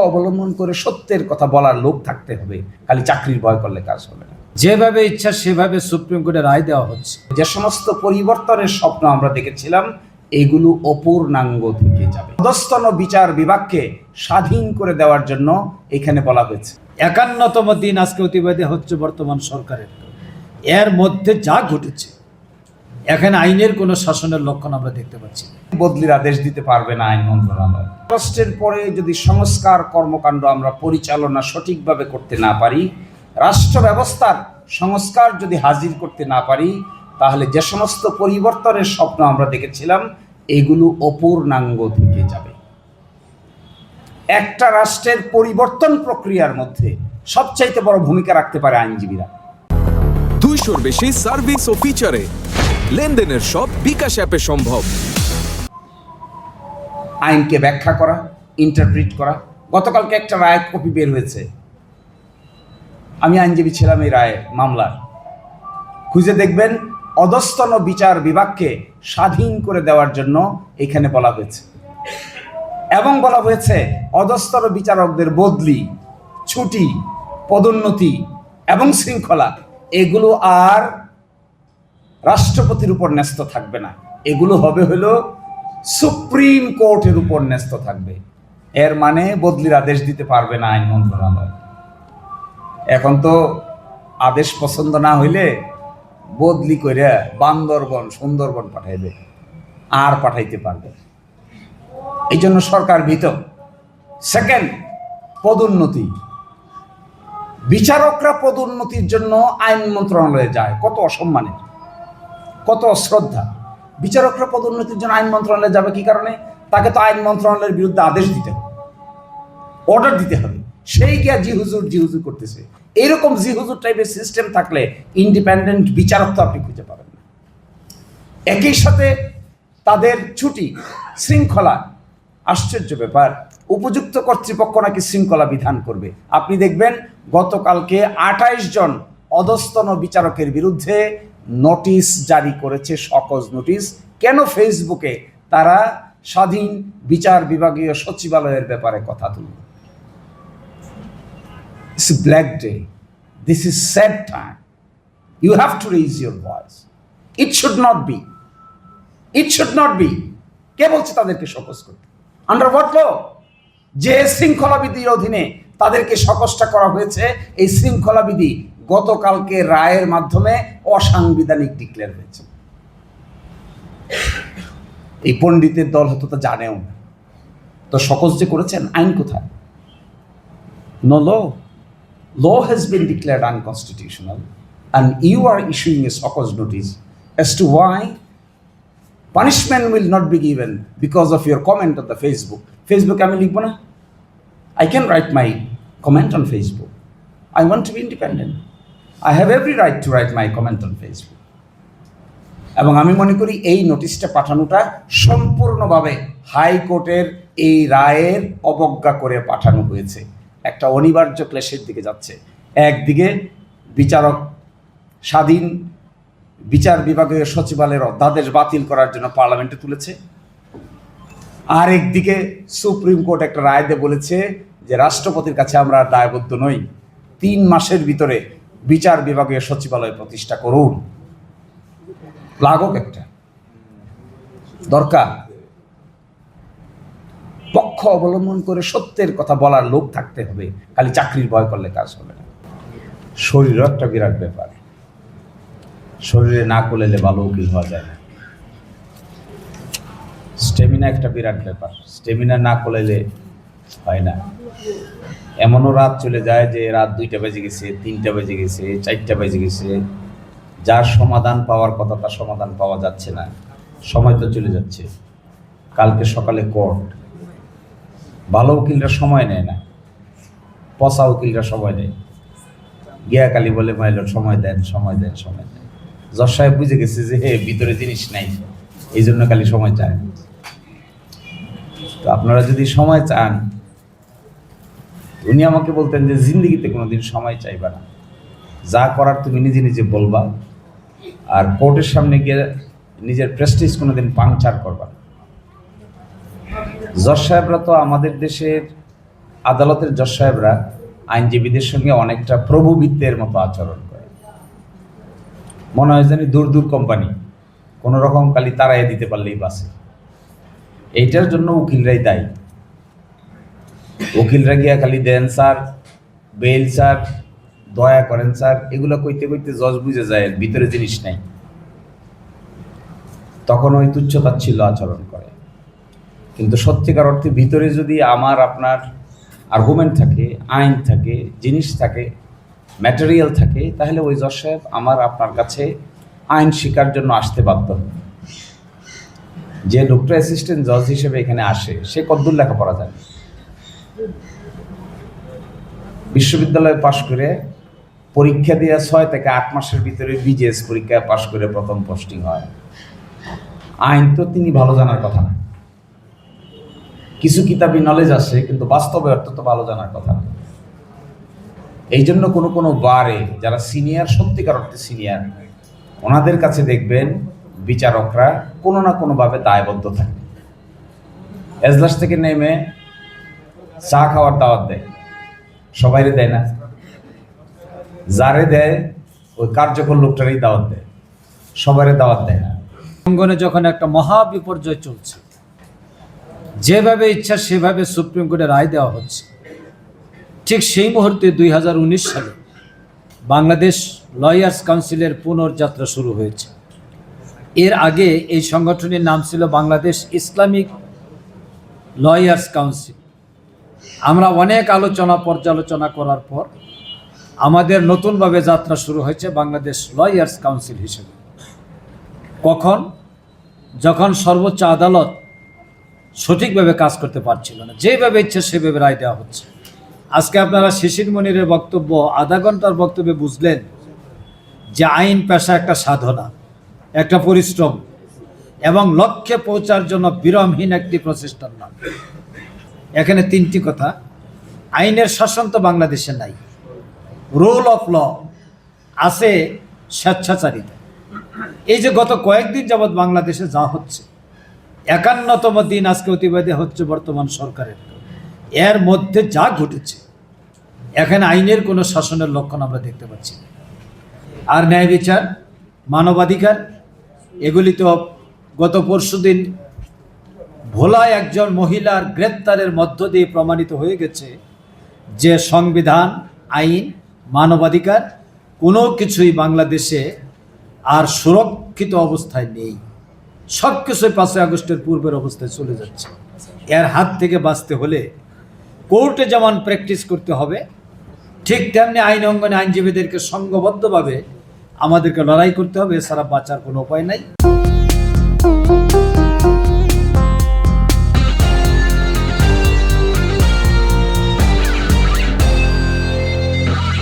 অবলম্বন করে সত্যের কথা বলার লোক থাকতে হবে, খালি চাকরির ভয় করলে কাজ হবে না। যেভাবে ইচ্ছা সেভাবে সুপ্রিম কোর্টে রায় দেওয়া হচ্ছে। যে সমস্ত পরিবর্তনের স্বপ্ন আমরা দেখেছিলাম এগুলো অপূর্ণাঙ্গ থেকে যাবে। অধস্তন বিচার বিভাগকে স্বাধীন করে দেওয়ার জন্য এখানে বলা হয়েছে। 51তম দিন আজকে অতিবাহিত হচ্ছে বর্তমান সরকারের। এর মধ্যে যা ঘটেছে, এখানে আইনের কোনো শাসনের লক্ষণ আমরা দেখতে পাচ্ছি। বদলির আদেশ দিতে পারবে না আইন মন্ত্রণালয়। আগস্টের পরে যদি সংস্কার কর্মকাণ্ড আমরা পরিচালনা সঠিকভাবে করতে না পারি, রাষ্ট্র ব্যবস্থার সংস্কার যদি হাজির করতে না পারি, তাহলে যে সমস্ত পরিবর্তনের স্বপ্ন আমরা দেখেছিলাম এগুলো অপূর্ণাঙ্গ থেকে যাবে। একটা রাষ্ট্রের পরিবর্তন প্রক্রিয়ার মধ্যে সবচাইতে বড় ভূমিকা রাখতে পারে আইনজীবীরা। 200-র বেশি সার্ভিস ও ফিচারে লেনদেনের সব বিকাশ অ্যাপে সম্ভব। আইনকে ব্যাখ্যা করা, ইন্টারপ্রিট করা। গতকালকে একটা রায় কপি বের হয়েছে, আমি আইনজীবী ছিলাম এই রায়ের মামলার। খুঁজে দেখবেন অধস্তন বিচার বিভাগকে স্বাধীন করে দেওয়ার জন্য এখানে বলা হয়েছে, এবং বলা হয়েছে অধস্তন বিচারকদের বদলি, ছুটি, পদোন্নতি এবং শৃঙ্খলা এগুলো আর রাষ্ট্রপতির উপর ন্যস্ত থাকবে না, এগুলো হবে হলো সুপ্রিম কোর্টের উপর ন্যস্ত থাকবে। এর মানে বদলির আদেশ দিতে পারবে না আইন মন্ত্রণালয়। এখন তো আদেশ পছন্দ না হইলে বদলি করে বান্দরবন, সুন্দরবন পাঠাইবে, আর পাঠাইতে পারবে। এই জন্য সরকার ভীত। সেকেন্ড, পদোন্নতি। বিচারকরা পদোন্নতির জন্য আইন মন্ত্রণালয়ে যায়, কত অসম্মানের, কত অশ্রদ্ধা। বিচারকরা পদোন্নতির জন্য আইন মন্ত্রণালয়ে যাবে কি কারণে? তাকে তো আইন মন্ত্রণালয়ের বিরুদ্ধে আদেশ দিতে হবে, অর্ডার দিতে হবে। সেই গিয়া জি হুজুর করতেছে। এইরকম জি হুজুর টাইপের সিস্টেম থাকলে ইন্ডিপেন্ডেন্ট বিচারক তো আপনি খুঁজে পাবেন না। একই সাথে তাদের ছুটি, শৃঙ্খলা। আশ্চর্য ব্যাপার, উপযুক্ত কর্তৃপক্ষ নাকি শৃঙ্খলা বিধান করবে। আপনি দেখবেন গতকালকে 28 জন অধস্তন বিচারকের বিরুদ্ধে নোটিশ জারি করেছে, সকজ নোটিশ। কেন? ফেসবুকে তারা স্বাধীন বিচার বিভাগীয় সচিবালয়ের ব্যাপারে কথা তুলবে। It's a black day. This is sad time. You have to raise your voice. It should not be. It should not be. কে বলছে তাদেরকে সকজ করতে? আন্ডার হোয়াট ল? যে শৃঙ্খলাবিধির অধীনে তাদেরকে সকজটা করা হয়েছে, এই শৃঙ্খলাবিধি গতকালকে রায়ের মাধ্যমে অসাংবিধানিক ডিক্লেয়ার হয়েছে। এই পণ্ডিতের দল হয়তো তা জানেও না। তো সকজ যে করেছেন, আইন কোথায়? No law. Law has been declared unconstitutional, and you are issuing a Sokos notice as to why punishment will not be given because of your comment on the Facebook. Facebook আমি লিখব না? I can write my comment on Facebook. I want to be independent. I have every right to write my comment on Facebook. এবং আমি মনে করি এই নোটিশটা পাঠানোটা সম্পূর্ণভাবে হাইকোর্টের এই রায়ের অবজ্ঞা করে পাঠানো হয়েছে। একটা অনিবার্য ক্লেশের দিকে যাচ্ছে। একদিকে বিচারক স্বাধীন বিচার বিভাগীয় সচিবালয়ের অধ্যাদেশ বাতিল করার জন্য পার্লামেন্টে তুলেছে, আর একদিকে সুপ্রিম কোর্ট একটা রায় দিয়ে বলেছে যে রাষ্ট্রপতির কাছে আমরা আর দায়বদ্ধ নই, 3 মাসের ভিতরে বিচার বিভাগীয় সচিবালয় প্রতিষ্ঠা করুন। লাগুক একটা দরকার। পক্ষ অবলম্বন করে সত্যের কথা বলার লোক থাকতে হবে, খালি চাকরির ভয় করলে কাজ হবে না। শরীরও একটা বিরাট ব্যাপার। শরীরে না করলে ভালো উকিল হওয়া যায় না। স্টেমিনা একটা বিরাট ব্যাপার। স্টেমিনা না করলে হয় না। এমনও রাত চলে যায় যে রাত 2টা বেজে গেছে, 3টা বেজে গেছে, 4টা বেজে গেছে। যার সমাধান পাওয়ার কথা তার সমাধান পাওয়া যাচ্ছে না, সময় তো চলে যাচ্ছে। কালকে সকালে কোর্ট। ভালো উকিলরা সময় নেয় না, পচা উকিলরা সময় নেয়। গিয়া কালী বলে মাইলর সময় দেন, সময় দেন, সময় দেন। জজ সাহেব বুঝে গেছে যে ভিতরে জিনিস নাই, এই জন্য খালি সময় চায়। তো আপনারা যদি সময় চান, উনি আমাকে বলতেন যে জিন্দিগিতে কোনোদিন সময় চাইবা না, যা করার তুমি নিজে নিজে বলবা, আর কোর্টের সামনে গিয়ে নিজের প্রেস্টিজ কোনোদিন পাংচার করবা না। জজ সাহেবরা তো আমাদের দেশের আদালতের জজ সাহেবরা আইনজীবীদের সঙ্গে অনেকটা প্রভুবিত্তের মতো আচরণ করে। মনে হয় জানি দূর দূর কোম্পানি, কোনো রকম খালি তাড়াইয়া দিতে পারলেই বাসে। এইটার জন্য উকিলরাই দায়ী। উকিলরা গিয়া খালি দেন স্যার, বেল স্যার, দয়া করেন স্যার, এগুলো কইতে কইতে জজ বুঝে যায় ভিতরে জিনিস নাই, তখন ওই তুচ্ছতাচ্ছিল্য আচরণ করে। কিন্তু সত্যিকার অর্থে ভিতরে যদি আমার আপনার আর্গুমেন্ট থাকে, আইন থাকে, জিনিস থাকে, ম্যাটেরিয়াল থাকে, তাহলে ওই জজ সাহেব আমার আপনার কাছে আইন শিকার জন্য আসতে বাধ্য। যে লোকটা অ্যাসিস্ট্যান্ট জজ হিসেবে এখানে আসে, সে কদ্দূর লেখাপড়া জানে? বিশ্ববিদ্যালয়ে পাশ করে পরীক্ষা দিয়ে 6 থেকে 8 মাসের ভিতরে বিজেএস পরীক্ষায় পাশ করে প্রথম পোস্টিং হয়। আইন তো তিনি ভালো জানার কথা না। কিছু কিতাবি নলেজ আসে, কিন্তু বাস্তবে অর্থ তো ভালো জানার কথা না। এই জন্য কোনো কোনো বারে যারা সিনিয়র, সত্যিকার অর্থে সিনিয়র, ওনাদের কাছে দেখবেন বিচারকরা কোনো না কোনোভাবে দায়বদ্ধ থাকে। এজলাস থেকে নেমে চা খাওয়ার দাওয়াত দেয়, সবাইরে দেয় না, যারে দেয় ওই কার্যকর লোকটারই দাওয়াত দেয়, সবাইরে দাওয়াত দেয় না। অঙ্গনে যখন একটা মহা বিপর্যয় চলছে, যেভাবে ইচ্ছা সেভাবে সুপ্রিম কোর্টে রায় দেওয়া হচ্ছে, ঠিক সেই মুহূর্তে 2019 সালে বাংলাদেশ লয়ার্স কাউন্সিলের পুনর্যাত্রা শুরু হয়েছে। এর আগে এই সংগঠনের নাম ছিল বাংলাদেশ ইসলামিক লয়ার্স কাউন্সিল। আমরা অনেক আলোচনা পর্যালোচনা করার পর আমাদের নতুনভাবে যাত্রা শুরু হয়েছে বাংলাদেশ লয়ার্স কাউন্সিল হিসেবে। কখন? যখন সর্বোচ্চ আদালত সঠিকভাবে কাজ করতে পারছিল না, যেভাবে ইচ্ছে সেভাবে রায় দেওয়া হচ্ছে। আজকে আপনারা শিশির মনিরের বক্তব্য, আধা ঘন্টার বক্তব্যে বুঝলেন যে আইন পেশা একটা সাধনা, একটা পরিশ্রম এবং লক্ষ্যে পৌঁছার জন্য বিরামহীন একটি প্রচেষ্টার নাম। এখানে 3টি কথা। আইনের শাসন তো বাংলাদেশে নাই, রুল অফ ল আছে, স্বেচ্ছাচারিতা। এই যে গত কয়েকদিন যাবৎ বাংলাদেশে যা হচ্ছে, 51তম দিন আজকে অতিবাদী হচ্ছে বর্তমান সরকারের, এর মধ্যে যা ঘটেছে, এখানে আইনের কোনো শাসনের লক্ষণ আমরা দেখতে পাচ্ছি না। আর ন্যায় বিচার, মানবাধিকার, এগুলি তো গত পরশুদিন ভোলায় একজন মহিলার গ্রেপ্তারের মধ্য দিয়ে প্রমাণিত হয়ে গেছে যে সংবিধান, আইন, মানবাধিকার কোনো কিছুই বাংলাদেশে আর সুরক্ষিত অবস্থায় নেই। সব কিছুই 5ই আগস্টের পূর্বের অবস্থায় চলে যাচ্ছে। এর হাত থেকে বাঁচতে হলে কোর্টে যেমন প্র্যাকটিস করতে হবে, ঠিক তেমনি আইন অঙ্গনে আইনজীবীদেরকে সংঘবদ্ধভাবে আমাদেরকে লড়াই করতে হবে, এছাড়া বাঁচার কোনো উপায় নাই।